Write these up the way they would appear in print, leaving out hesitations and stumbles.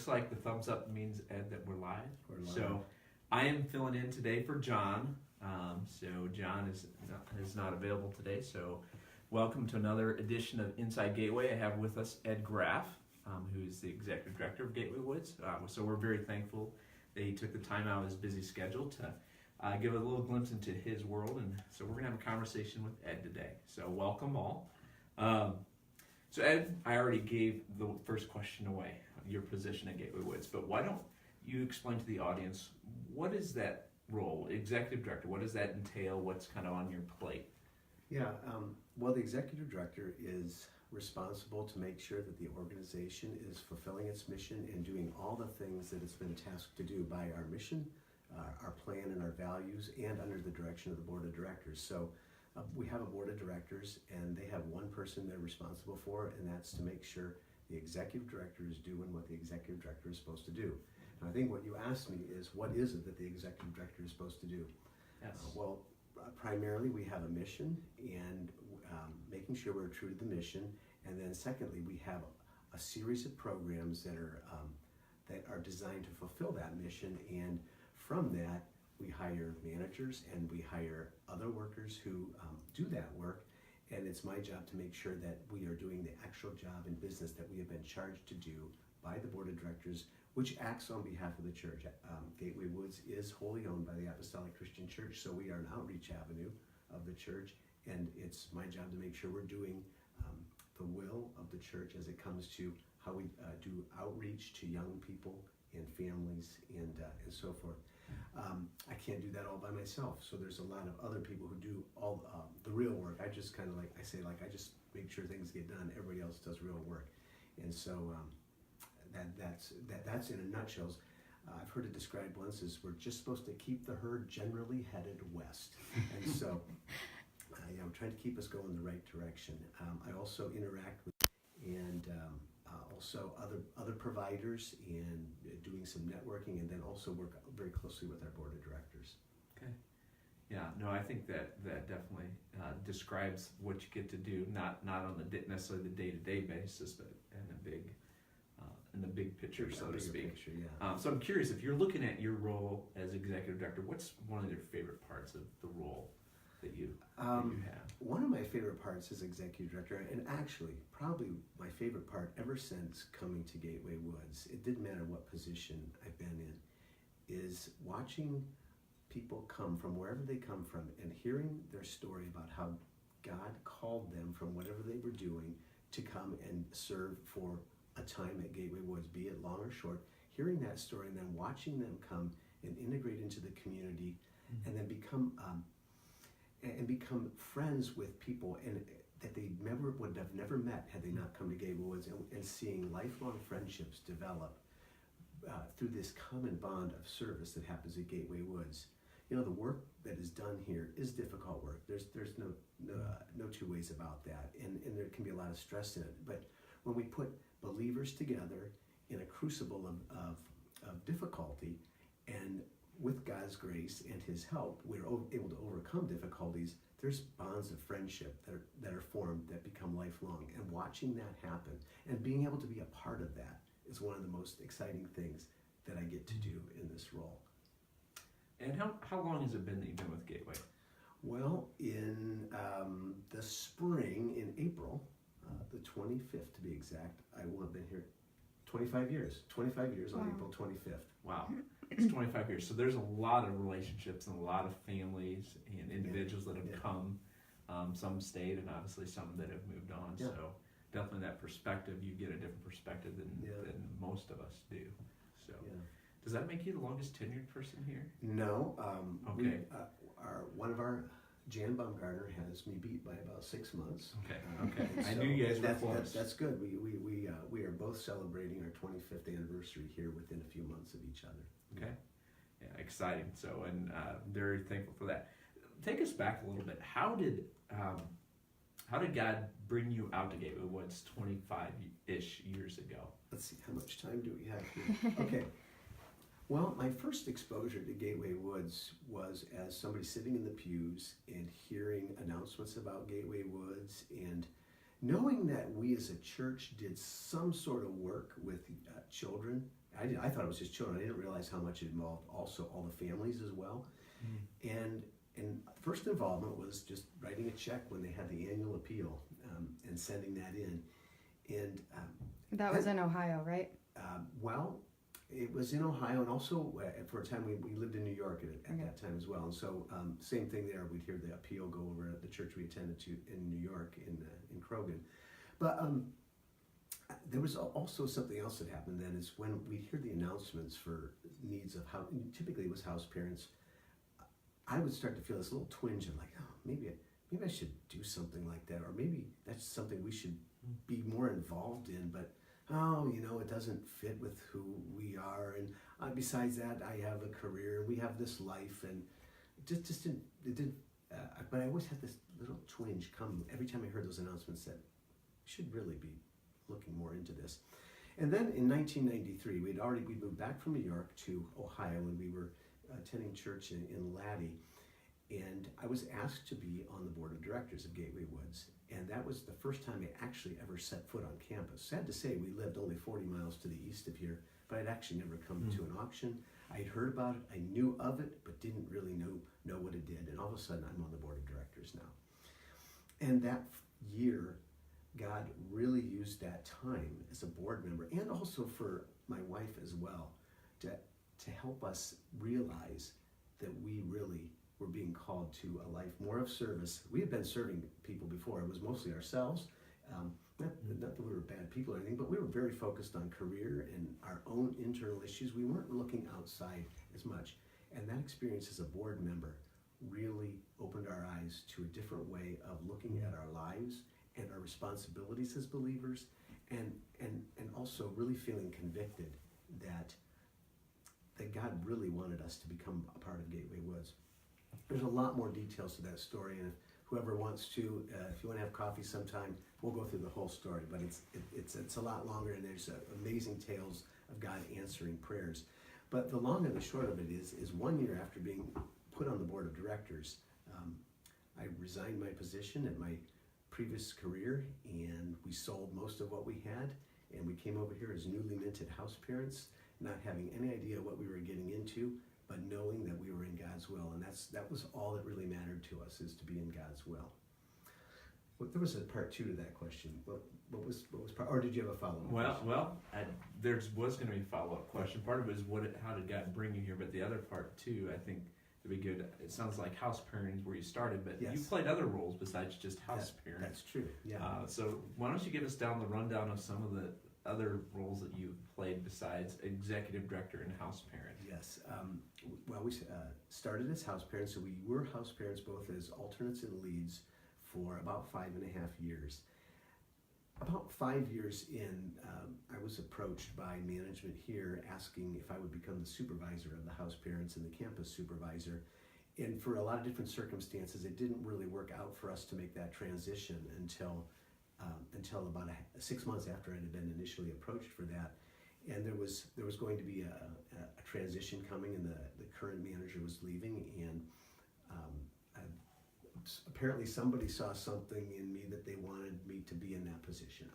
Looks like the thumbs up means, Ed, that we're live. We're live. So I am filling in today for John. So John is not available today. So welcome to another edition of Inside Gateway. I have with us Ed Graf, who is the executive director of Gateway Woods. So we're very thankful that he took the time out of his busy schedule to give a little glimpse into his world. And so we're going to have a conversation with Ed today. So welcome all. So Ed, I already gave the first question away, your position at Gateway Woods, but why don't you explain to the audience, what is that role, executive director, what does that entail, what's kind of on your plate? Yeah, well, the executive director is responsible to make sure that the organization is fulfilling its mission and doing all the things that it's been tasked to do by our mission, our plan and our values, and under the direction of the board of directors. So we have a board of directors, and they have one person they're responsible for, and that's to make sure the executive director is doing what the executive director is supposed to do. And I think what you asked me is, what is it that the executive director is supposed to do? Yes. Primarily we have a mission, and making sure we're true to the mission, and then secondly we have a series of programs that are designed to fulfill that mission, and from that we hire managers and we hire other workers who do that work. And it's my job to make sure that we are doing the actual job in business that we have been charged to do by the board of directors, which acts on behalf of the church. Gateway Woods is wholly owned by the Apostolic Christian Church, so we are an outreach avenue of the church, and it's my job to make sure we're doing the will of the church as it comes to how we do outreach to young people and families and so forth. I can't do that all by myself, so there's a lot of other people who do all the real work. I just kind of I just make sure things get done. Everybody else does real work, and so that's in a nutshell. I've heard it described once as we're just supposed to keep the herd generally headed west, and so I'm trying to keep us going the right direction. I also interact with and also other providers, and doing some networking, and then also work very closely with our board of directors. Okay. Yeah, no, I think that definitely describes what you get to do, not on necessarily the day-to-day basis, but in the big picture, so to speak. Picture, yeah. So I'm curious, if you're looking at your role as executive director, what's one of your favorite parts of the role that you have? One of my favorite parts as executive director, and actually probably my favorite part ever since coming to Gateway Woods, it didn't matter what position I've been in, is watching people come from wherever they come from and hearing their story about how God called them from whatever they were doing to come and serve for a time at Gateway Woods, be it long or short, hearing that story and then watching them come and integrate into the community, and then become friends with people and that they would have never met had they not come to Gateway Woods, and seeing lifelong friendships develop through this common bond of service that happens at Gateway Woods. You know, the work that is done here is difficult work. There's no two ways about that, and there can be a lot of stress in it. But when we put believers together in a crucible of difficulty, and with God's grace and His help, we're able to overcome difficulties. There's bonds of friendship that are formed that become lifelong. And watching that happen and being able to be a part of that is one of the most exciting things that I get to do in this role. And how long has it been that you've been with Gateway? Well, in the spring, in April, the 25th to be exact, I will have been here 25 years. 25 years on April 25th. Wow. It's 25 years. So there's a lot of relationships and a lot of families and individuals that have come. Some stayed, and obviously some that have moved on. Yeah. So definitely that perspective, you get a different perspective than most of us do. So does that make you the longest tenured person here? No. Okay. Jan Baumgartner has me beat by about 6 months. Okay. I knew you guys were close. That's good. We are both celebrating our 25th anniversary here within a few months of each other. Okay. Yeah, exciting. So, and very thankful for that. Take us back a little bit. How did God bring you out to Gateway Woods 25-ish years ago? Let's see, how much time do we have here? Okay. Well, my first exposure to Gateway Woods was as somebody sitting in the pews and hearing announcements about Gateway Woods, and knowing that we as a church did some sort of work with children I thought it was just children. I didn't realize how much it involved also all the families as well. And first involvement was just writing a check when they had the annual appeal and sending that in. And that was in Ohio, right? well, it was in Ohio, and also for a time we lived in New York at that time as well. And so same thing there. We'd hear the appeal go over at the church we attended to in New York in Krogan. But there was also something else that happened then is when we'd hear the announcements for needs of how typically it was house parents. I would start to feel this little twinge of like, oh, maybe I should do something like that, or maybe that's something we should be more involved in. But oh, it doesn't fit with who we are, and besides that, I have a career, we have this life, and it didn't. But I always had this little twinge come every time I heard those announcements that we should really be looking more into this. And then in 1993, we moved back from New York to Ohio, and we were attending church in Laddie, and I was asked to be on the board of directors of Gateway Woods, and that was the first time I actually ever set foot on campus. Sad to say, we lived only 40 miles to the east of here, but I'd actually never come to an auction. I'd heard about it, I knew of it, but didn't really know what it did, and all of a sudden I'm on the board of directors now. And that year, God really used that time as a board member, and also for my wife as well, to help us realize that we really were being called to a life more of service. We had been serving people before. It was mostly ourselves. Not that we were bad people or anything, but we were very focused on career and our own internal issues. We weren't looking outside as much. And that experience as a board member really opened our eyes to a different way of looking at our lives and our responsibilities as believers, and also really feeling convicted that God really wanted us to become a part of Gateway Woods. There's a lot more details to that story, and if whoever wants to, if you want to have coffee sometime, we'll go through the whole story. But it's a lot longer, and there's amazing tales of God answering prayers. But the long and the short of it is 1 year after being put on the board of directors, I resigned my position at my previous career, and we sold most of what we had, and we came over here as newly minted house parents, not having any idea what we were getting into, but knowing that we were in God's will, and that was all that really mattered to us, is to be in God's will. Well, there was a part two to that question. What was part, or did you have a follow-up question? There was going to be a follow-up question. Part of it is how did God bring you here, but the other part too, I think it'd be good. It sounds like house parenting is where you started, but yes, you played other roles besides just house parent. That's true. Yeah. So why don't you give us down the rundown of some of the other roles that you've played besides executive director and house parent? Yes. Well, we started as house parents, so we were house parents both as alternates and leads for about 5.5 years. About 5 years in, I was approached by management here asking if I would become the supervisor of the house parents and the campus supervisor. And for a lot of different circumstances, it didn't really work out for us to make that transition until about 6 months after I had been initially approached for that. And there was going to be a transition coming, and the current manager was leaving, and apparently somebody saw something in me that they wanted me to be in that position.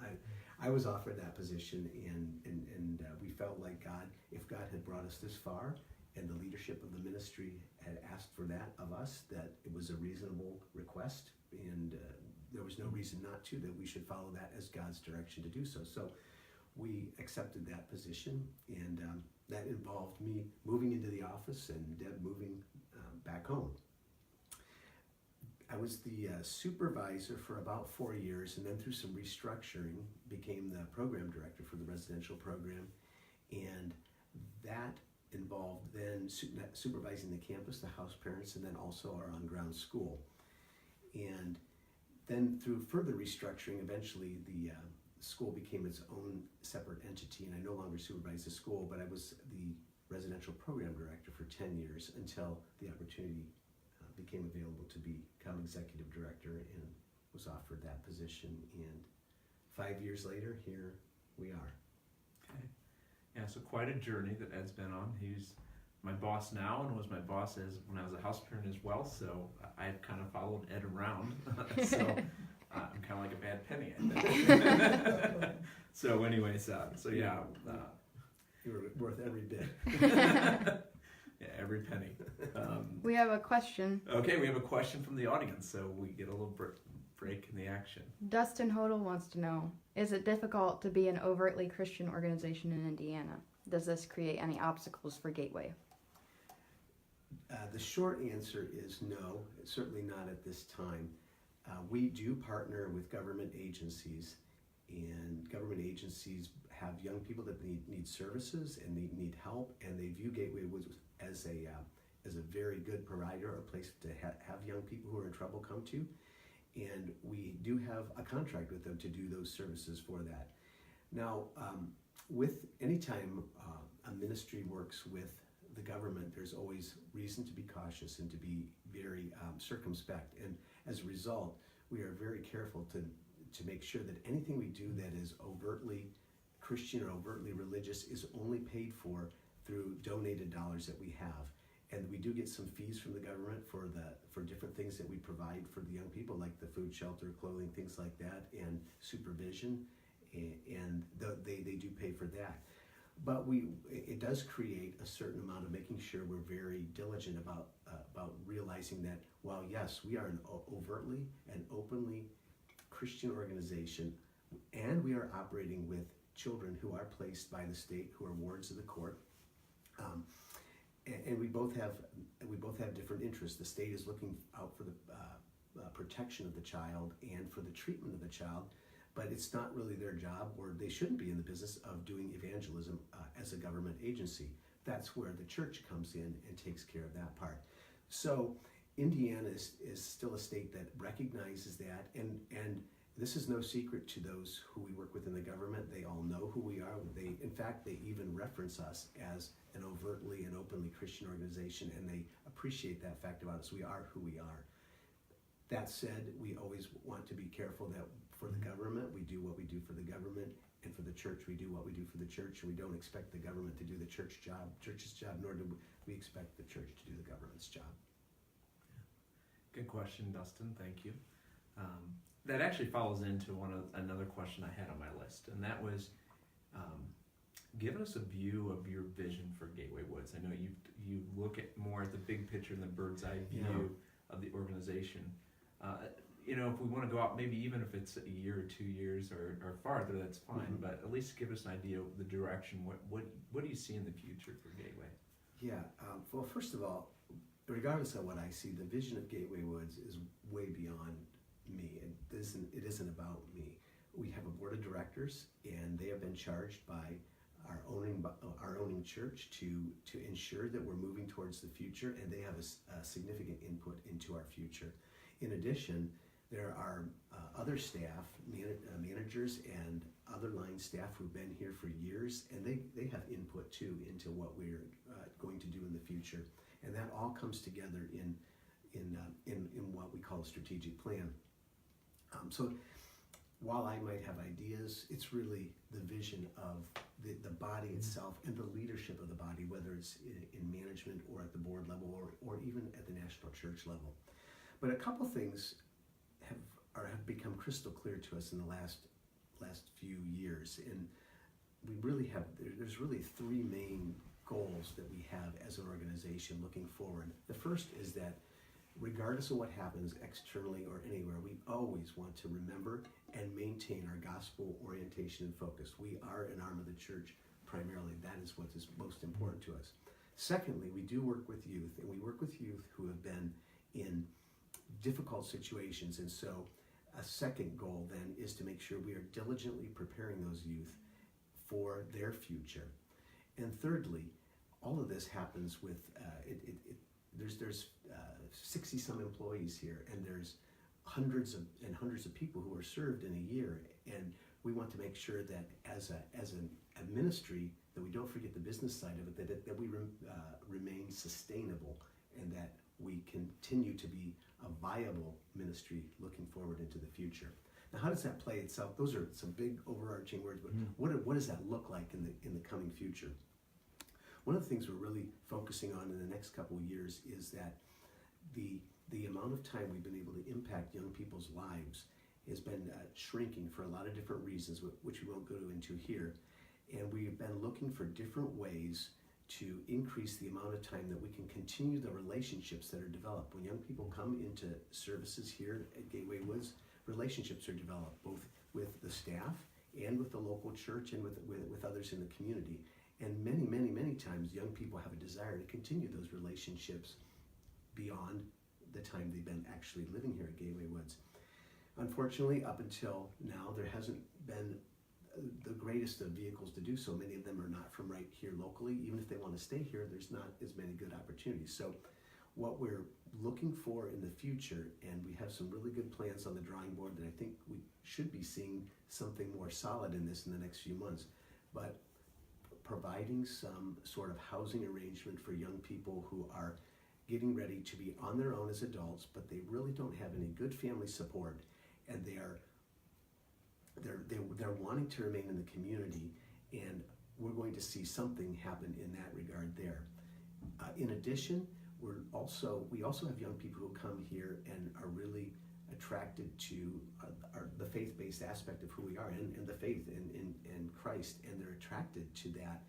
I was offered that position, and we felt like if God had brought us this far, and the leadership of the ministry had asked for that of us, that it was a reasonable request, and there was no reason not to, that we should follow that as God's direction to do so. So we accepted that position, and that involved me moving into the office and Deb moving back home. I was the supervisor for about 4 years, and then through some restructuring became the program director for the residential program, and that involved then supervising the campus, the house parents, and then also our on-ground school. And then through further restructuring, eventually the school became its own separate entity, and I no longer supervised the school, but I was the residential program director for 10 years until the opportunity became available to become executive director, and was offered that position. And 5 years later, here we are. Okay. Yeah, so quite a journey that Ed's been on. He's my boss now, and was my boss when I was a house parent as well, so I've kind of followed Ed around. So I'm kind of like a bad penny, I think. So anyways, You're worth every bit. Yeah, every penny. We have a question. Okay, we have a question from the audience, so we get a little break in the action. Dustin Hodel wants to know, is it difficult to be an overtly Christian organization in Indiana? Does this create any obstacles for Gateway? The short answer is no, certainly not at this time. We do partner with government agencies, and government agencies have young people that need services and they need help, and they view Gateway Woods as a very good provider, or a place to have young people who are in trouble come to. And we do have a contract with them to do those services for that. Now, with any time a ministry works with the government, there's always reason to be cautious and to be very circumspect. And as a result, we are very careful to make sure that anything we do that is overtly Christian or overtly religious is only paid for through donated dollars that we have. And we do get some fees from the government for different things that we provide for the young people, like the food, shelter, clothing, things like that, and supervision, and they do pay for that. But it does create a certain amount of making sure we're very diligent about realizing that while yes, we are an overtly and openly Christian organization, and we are operating with children who are placed by the state, who are wards of the court. And we both have different interests. The state is looking out for the protection of the child and for the treatment of the child, but it's not really their job, or they shouldn't be in the business of doing evangelism as a government agency. That's where the church comes in and takes care of that part. So Indiana is still a state that recognizes that, and this is no secret to those who we work with in the government. They all know who we are. In fact, they even reference us as an overtly and openly Christian organization, and they appreciate that fact about us. We are who we are. That said, we always want to be careful that for the government, we do what we do for the government, and for the church, we do what we do for the church. We don't expect the government to do the church's job, nor do we expect the church to do the government's job. Good question, Dustin. Thank you. That actually follows into another question I had on my list, and that was, give us a view of your vision for Gateway Woods. I know you look at more at the big picture and the bird's eye view of the organization. If we want to go out, maybe even if it's a year or 2 years or farther, that's fine. But at least give us an idea of the direction. What do you see in the future for Gateway? Yeah. Well, first of all, regardless of what I see, the vision of Gateway Woods is way beyond me. It isn't about me. We have a board of directors, and they have been charged by our owning church to ensure that we're moving towards the future, and they have a significant input into our future. In addition, there are other staff, managers and other line staff who've been here for years, and they have input too into what we're going to do in the future. And that all comes together in what we call a strategic plan. So while I might have ideas, it's really the vision of the body itself and the leadership of the body, whether it's in management or at the board level or even at the national church level. But a couple things have become crystal clear to us in the last few years, and there's really three main goals that we have as an organization looking forward. The first is that regardless of what happens externally or anywhere, we always want to remember and maintain our gospel orientation and focus. We are an arm of the church primarily. That is what is most important to us. Secondly, we do work with youth, and we work with youth who have been in difficult situations. And so a second goal then is to make sure we are diligently preparing those youth for their future. And thirdly, all of this happens with, there's 60 some employees here, and there's hundreds of people who are served in a year. And we want to make sure that as a ministry, that we don't forget the business side of it, that we remain sustainable, and that we continue to be a viable ministry looking forward into the future. Now, how does that play itself? Those are some big overarching words, but what does that look like in the coming future? One of the things we're really focusing on in the next couple of years is that the amount of time we've been able to impact young people's lives has been shrinking for a lot of different reasons, which we won't go into here. And we've been looking for different ways to increase the amount of time that we can continue the relationships that are developed. When young people come into services here at Gateway Woods, relationships are developed both with the staff and with the local church and with others in the community. And many times young people have a desire to continue those relationships beyond the time they've been actually living here at Gateway Woods. Unfortunately, up until now, there hasn't been the greatest of vehicles to do so. Many of them are not from right here locally. Even if they want to stay here, there's not as many good opportunities. So what we're looking for in the future, and we have some really good plans on the drawing board that I think we should be seeing something more solid in this in the next few months, but providing some sort of housing arrangement for young people who are getting ready to be on their own as adults, but they really don't have any good family support, and they're wanting to remain in the community, and we're going to see something happen in that regard there. In addition, we also have young people who come here and are really attracted to the faith-based aspect of who we are and the faith in Christ, and they're attracted to that.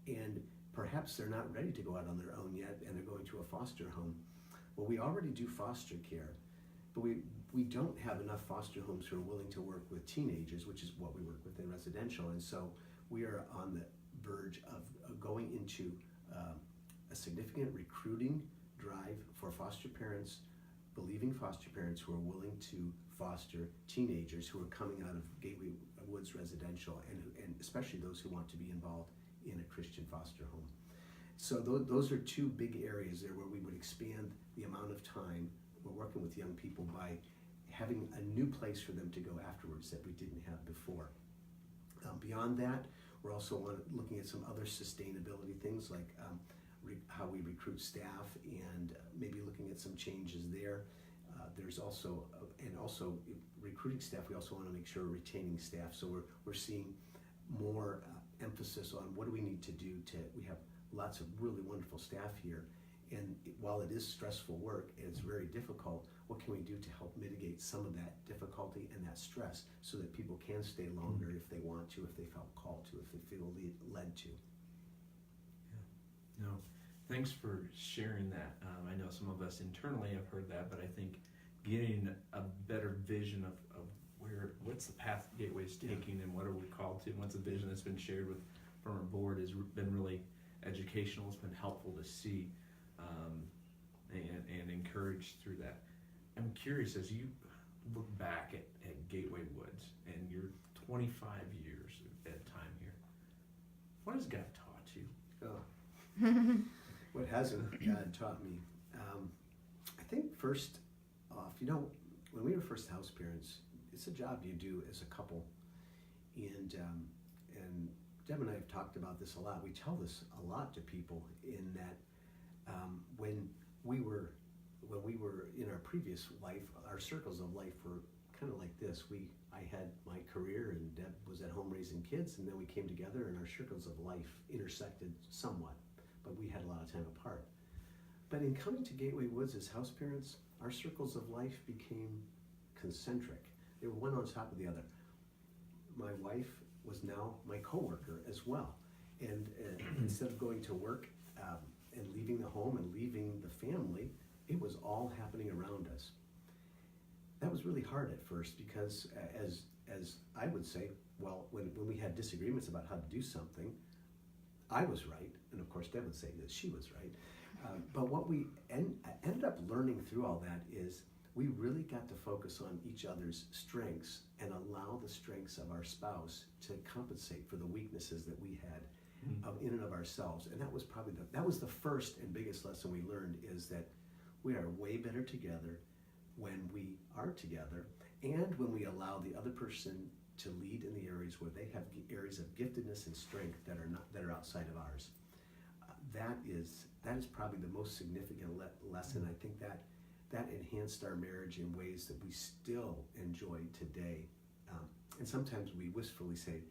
And perhaps they're not ready to go out on their own yet, and they're going to a foster home. Well, we already do foster care, but we don't have enough foster homes who are willing to work with teenagers, which is what we work with in residential. And so we are on the verge of going into a significant recruiting drive for foster parents, believing foster parents who are willing to foster teenagers who are coming out of Gateway Woods residential, and especially those who want to be involved in a Christian foster home. So those are two big areas there where we would expand the amount of time we're working with young people by having a new place for them to go afterwards that we didn't have before. Beyond that, we're also looking at some other sustainability things like how we recruit staff, and maybe looking at some changes there. There's also recruiting staff. We also want to make sure we're retaining staff. So we're seeing more emphasis on what do we need to do we have lots of really wonderful staff here. And while it is stressful work and it's very difficult, what can we do to help mitigate some of that difficulty and that stress so that people can stay longer if they want to, if they felt called to, if they feel led to. Yeah. No, thanks for sharing that. I know some of us internally have heard that, but I think getting a better vision of what's the path Gateway's taking and what are we called to, and what's the vision that's been shared from our board has been really educational. It's been helpful to see and encouraged through that. I'm curious, as you look back at Gateway Woods and your 25 years of time here, what has God taught you? Oh. What hasn't God taught me? I think first off, when we were first house parents, it's a job you do as a couple, and Deb and I have talked about this a lot. We tell this a lot to people in that when we were in our previous life, our circles of life were kind of like this. I had my career, and Deb was at home raising kids, and then we came together, and our circles of life intersected somewhat, but we had a lot of time apart. But in coming to Gateway Woods as house parents, our circles of life became concentric. They were one on top of the other. My wife was now my coworker as well, and instead of going to work and leaving the home and leaving the family, it was all happening around us. That was really hard at first because, as I would say, well, when we had disagreements about how to do something, I was right, and of course Deb would say that she was right. But what we ended up learning through all that is we really got to focus on each other's strengths and allow the strengths of our spouse to compensate for the weaknesses that we had in and of ourselves. And that was probably the first and biggest lesson we learned, is that we are way better together when we are together, and when we allow the other person to lead in the areas where they have areas of giftedness and strength that are outside of ours. That is probably the most significant lesson. I think that enhanced our marriage in ways that we still enjoy today. And sometimes we wistfully say,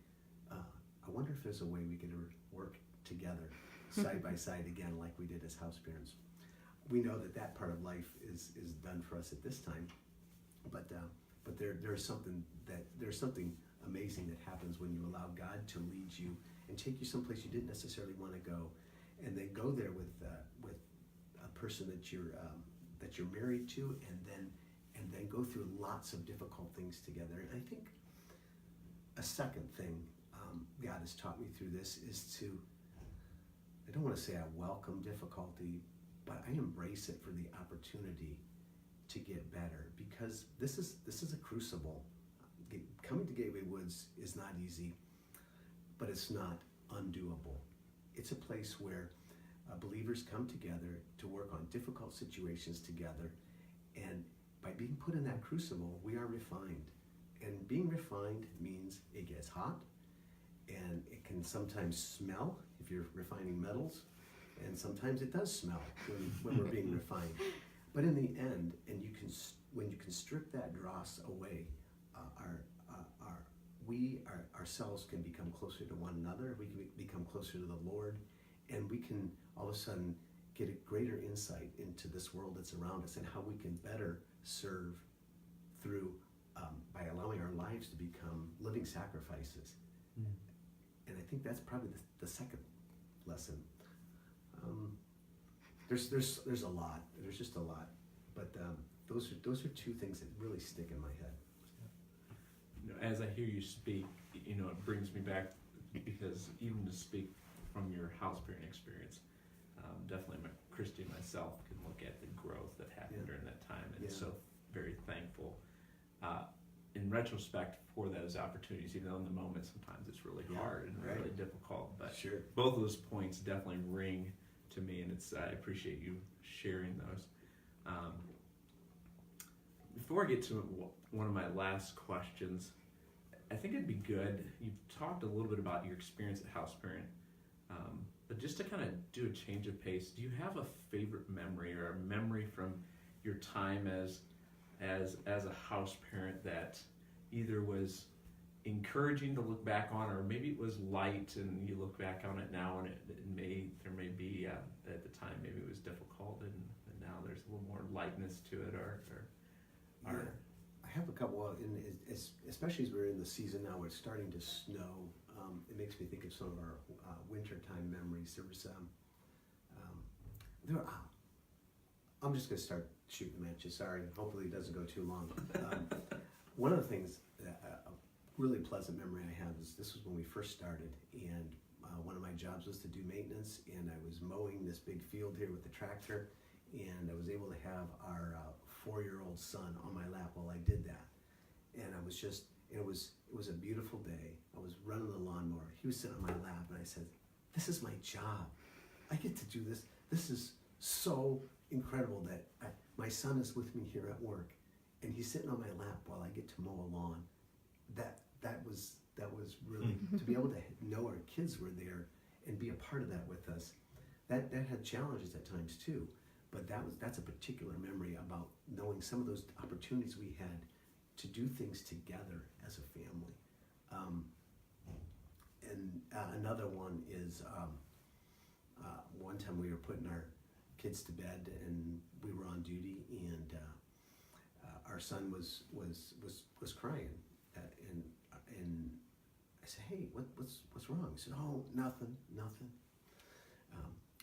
I wonder if there's a way we could work together side by side again like we did as house parents. We know that part of life is done for us at this time, but there's something amazing that happens when you allow God to lead you and take you someplace you didn't necessarily want to go, and then go there with a person that you're married to, and then go through lots of difficult things together. And I think a second thing God has taught me through this is to, I don't want to say I welcome difficulty, but I embrace it for the opportunity to get better, because this is a crucible. Coming to Gateway Woods is not easy, but it's not undoable. It's a place where believers come together to work on difficult situations together, and by being put in that crucible, we are refined. And being refined means it gets hot, and it can sometimes smell if you're refining metals, and sometimes it does smell when we're being refined. But in the end, when you can strip that dross away, we ourselves can become closer to one another. We can become closer to the Lord, and we can all of a sudden get a greater insight into this world that's around us and how we can better serve through by allowing our lives to become living sacrifices. And I think that's probably the second lesson. There's a lot. There's just a lot, but those are two things that really stick in my head. As I hear you speak, it brings me back, because even to speak from your house parent experience, definitely Christy and myself can look at the growth that happened during that time, and so very thankful. In retrospect, for those opportunities, even though in the moment sometimes it's really hard and really difficult, but both of those points definitely ring to me, and I appreciate you sharing those. Before I get to one of my last questions, I think it'd be good, you've talked a little bit about your experience at house parent, but just to kind of do a change of pace, do you have a favorite memory or a memory from your time as a house parent that either was encouraging to look back on, or maybe it was light and you look back on it now and there may be at the time maybe it was difficult, and now there's a little more lightness to it, or I have a couple, especially as we're in the season now, it's starting to snow. It makes me think of some of our wintertime memories. There was I'm just going to start shooting them at you. Sorry, hopefully it doesn't go too long. One of the things, a really pleasant memory I have is this was when we first started, and one of my jobs was to do maintenance, and I was mowing this big field here with the tractor, and I was able to have our 4-year-old son on my lap while I did that. And I was just, it was a beautiful day. I was running the lawnmower. He was sitting on my lap, and I said, this is my job. I get to do this. This is so incredible that my son is with me here at work, and he's sitting on my lap while I get to mow a lawn. That was really, to be able to know our kids were there and be a part of that with us. That had challenges at times too, but that's a particular memory about knowing some of those opportunities we had to do things together as a family. And another one is one time we were putting our kids to bed, and we were on duty, and our son was crying, and I said, "Hey, what's wrong?" He said, "Oh, nothing."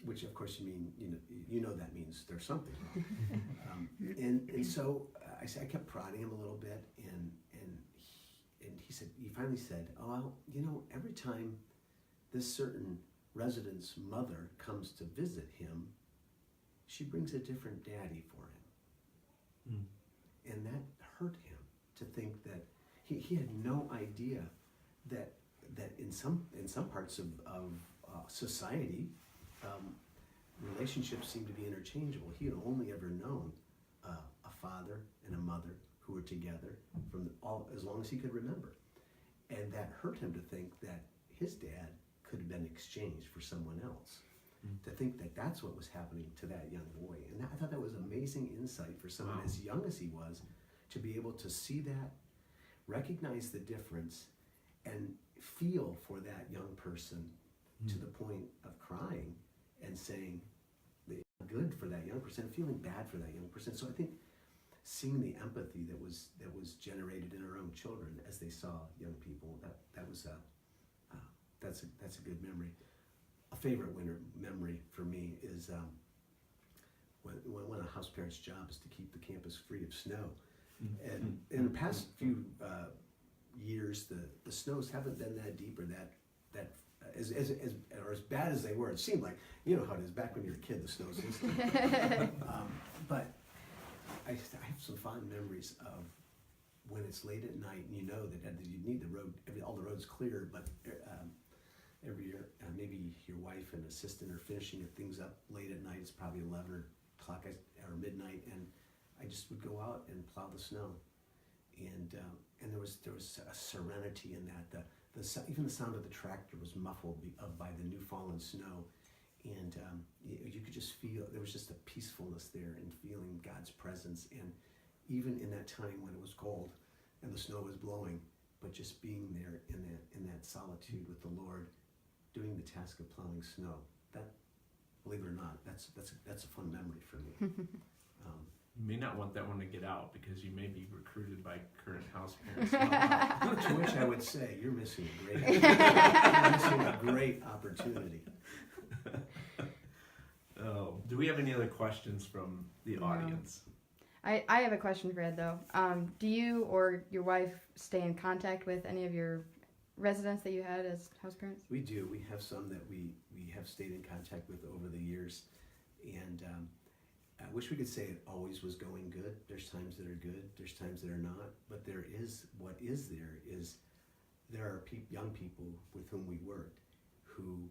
Which of course you know that means there's something wrong. And so I kept prodding him a little bit, and he finally said, "Oh, well, every time this certain resident's mother comes to visit him, she brings a different daddy for him." And that hurt him to think that he had no idea that in some parts of society, relationships seem to be interchangeable. He had only ever known a father and a mother who were together as long as he could remember, and that hurt him to think that his dad could have been exchanged for someone else. To think that that's what was happening to that young boy. And I thought that was amazing insight for someone as young as he was, to be able to see that, recognize the difference, and feel for that young person to the point of crying and saying good for that young person, feeling bad for that young person. So I think seeing the empathy that was generated in our own children as they saw young people, that was that's a good memory. A favorite winter memory for me is when a house parent's job is to keep the campus free of snow. And in the past few years, the snows haven't been that deep or that as bad as they were. It seemed like, you know how it is back when you were a kid, the snows. But I have some fond memories of when it's late at night and you know that you need the road, all the roads clear, but every year, maybe your wife and assistant are finishing things up late at night. It's probably 11 o'clock or midnight, and I just would go out and plow the snow, and there was a serenity in that. Even the sound of the tractor was muffled by the new fallen snow, and you could just feel there was just a peacefulness there and feeling God's presence. And even in that time when it was cold and the snow was blowing, but just being there in that solitude with the Lord, doing the task of plowing snow. That, believe it or not, that's a fun memory for me. You may not want that one to get out because you may be recruited by current house parents. To which I would say, you're missing a great opportunity. Oh, do we have any other questions from the audience? I have a question for Ed, though. Do you or your wife stay in contact with any of your residents that you had as house parents? We do. We have some that we have stayed in contact with over the years, and I wish we could say it always was going good. There's times that are good, there's times that are not, but there is young people with whom we worked who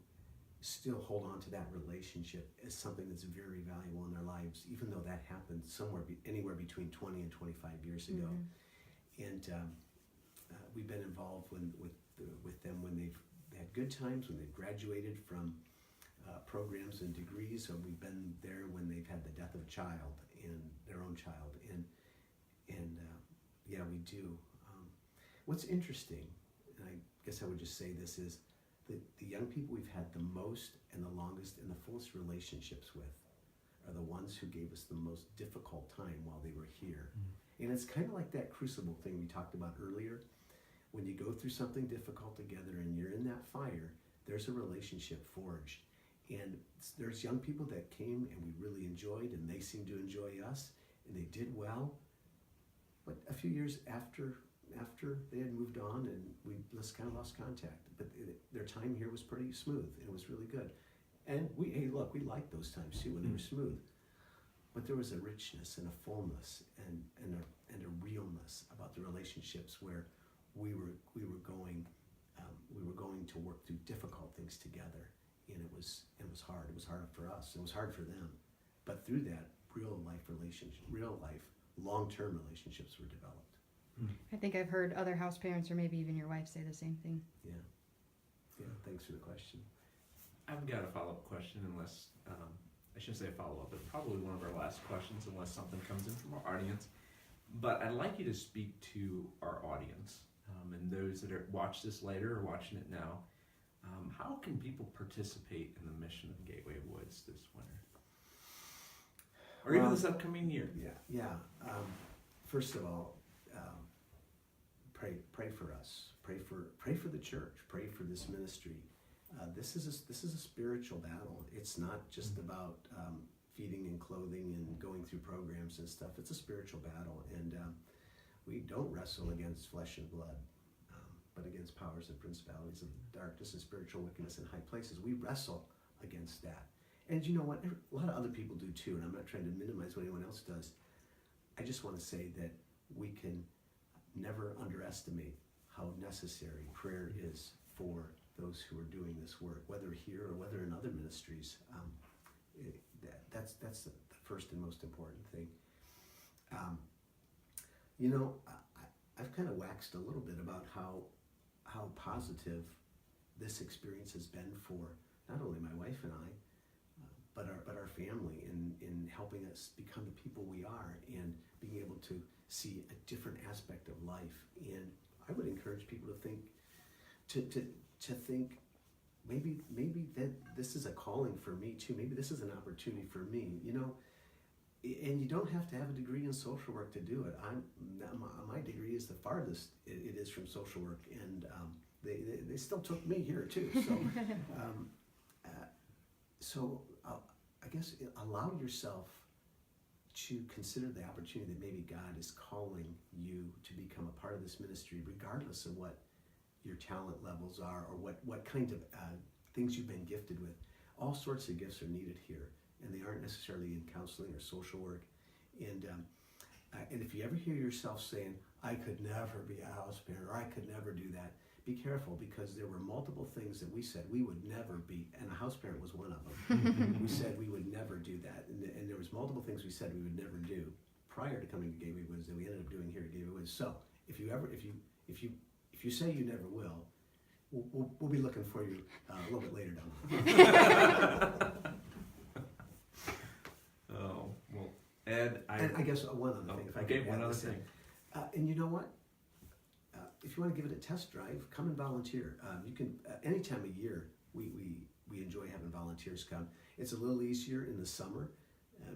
still hold on to that relationship as something that's very valuable in their lives, even though that happened anywhere between 20 and 25 years ago. And we've been involved with them when they've had good times, when they've graduated from programs and degrees, or we've been there when they've had the death of a child and their own child, and yeah, we do. What's interesting, and I guess I would just say this, is that the young people we've had the most and the longest and the fullest relationships with are the ones who gave us the most difficult time while they were here. And it's kind of like that crucible thing we talked about earlier. When you go through something difficult together and you're in that fire, there's a relationship forged. And there's young people that came and we really enjoyed, and they seemed to enjoy us, and they did well. But a few years after they had moved on, and we just kind of lost contact. But their time here was pretty smooth, and it was really good. And we liked those times too when they were smooth. But there was a richness and a fullness and a realness about the relationships where we were going to work through difficult things together, and it was hard. It was hard for us. It was hard for them. But through that, real life, long-term relationships were developed. I think I've heard other house parents, or maybe even your wife, say the same thing. Yeah. Thanks for the question. I've got a follow-up question, unless I shouldn't say a follow-up, but probably one of our last questions, unless something comes in from our audience. But I'd like you to speak to our audience and those that watch this later or watching it now. How can people participate in the mission of Gateway Woods this winter, or even this upcoming year? Yeah. First of all, pray for us. Pray for the church. Pray for this ministry. This is a spiritual battle. It's not just about feeding and clothing and going through programs and stuff. It's a spiritual battle, and we don't wrestle against flesh and blood, but against powers and principalities of darkness and spiritual wickedness in high places. We wrestle against that. And you know what? A lot of other people do too, and I'm not trying to minimize what anyone else does. I just want to say that we can never underestimate how necessary prayer is for those who are doing this work, whether here or whether in other ministries. That's the first and most important thing. I've kind of waxed a little bit about how positive this experience has been for not only my wife and I, but our family in helping us become the people we are and being able to see a different aspect of life. And I would encourage people to think maybe that this is a calling for me too. Maybe this is an opportunity for me, and you don't have to have a degree in social work to do it. My degree is the farthest it is from social work, and they still took me here too. So I guess allow yourself to consider the opportunity that maybe God is calling you to become a part of this ministry, regardless of what your talent levels are or what kind of things you've been gifted with. All sorts of gifts are needed here, and they aren't necessarily in counseling or social work. And if you ever hear yourself saying, I could never be a house parent, or I could never do that, be careful, because there were multiple things that we said we would never be, and a house parent was one of them. We said we would never do that, and there was multiple things we said we would never do prior to coming to Gateway Woods that we ended up doing here at Gateway Woods. So if you say you never will, we'll be looking for you a little bit later down the line. Oh, well, Ed, And I guess one other thing, if I okay, could one add other this in. thing. And you know what? If you want to give it a test drive, come and volunteer. You can any time of year. We enjoy having volunteers come. It's a little easier in the summer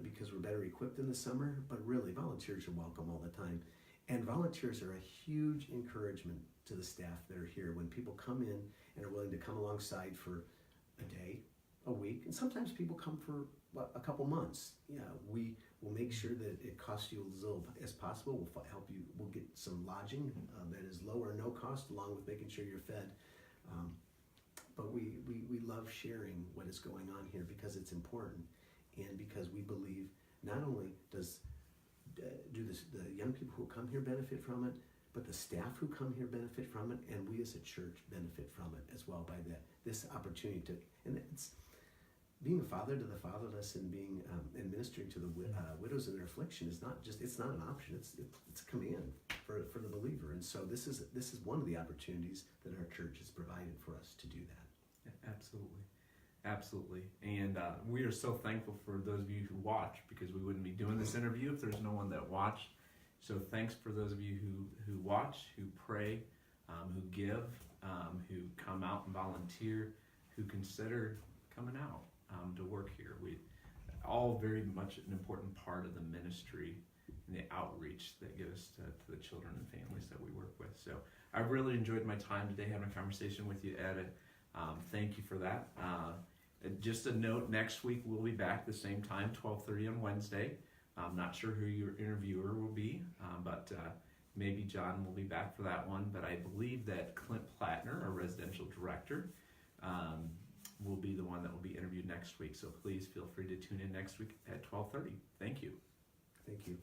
because we're better equipped in the summer. But really, volunteers are welcome all the time, and volunteers are a huge encouragement to the staff that are here. When people come in and are willing to come alongside for a day, a week, and sometimes people come for a couple months. Yeah, we will make sure that it costs you as little as possible. We'll help you. We'll get some lodging that is low or no cost, along with making sure you're fed. But we love sharing what is going on here because it's important, and because we believe not only do the young people who come here benefit from it, but the staff who come here benefit from it, and we as a church benefit from it as well by this opportunity to. And it's being a father to the fatherless and being and ministering to the widows in their affliction is not just, it's not an option, it's a command for the believer. And so this is one of the opportunities that our church has provided for us to do that. Yeah, absolutely. And we are so thankful for those of you who watch, because we wouldn't be doing this interview if there's no one that watched. So thanks for those of you who watch, who pray, who give, who come out and volunteer, who consider coming out to work here. We all very much an important part of the ministry and the outreach that gives to the children and families that we work with. So I really enjoyed my time today having a conversation with you, Ed. Thank you for that. Just a note, next week we'll be back the same time, 12:30 on Wednesday. I'm not sure who your interviewer will be, but maybe John will be back for that one. But I believe that Clint Plattner, our residential director, will be the one that will be interviewed next week. So please feel free to tune in next week at 12:30. Thank you. Thank you.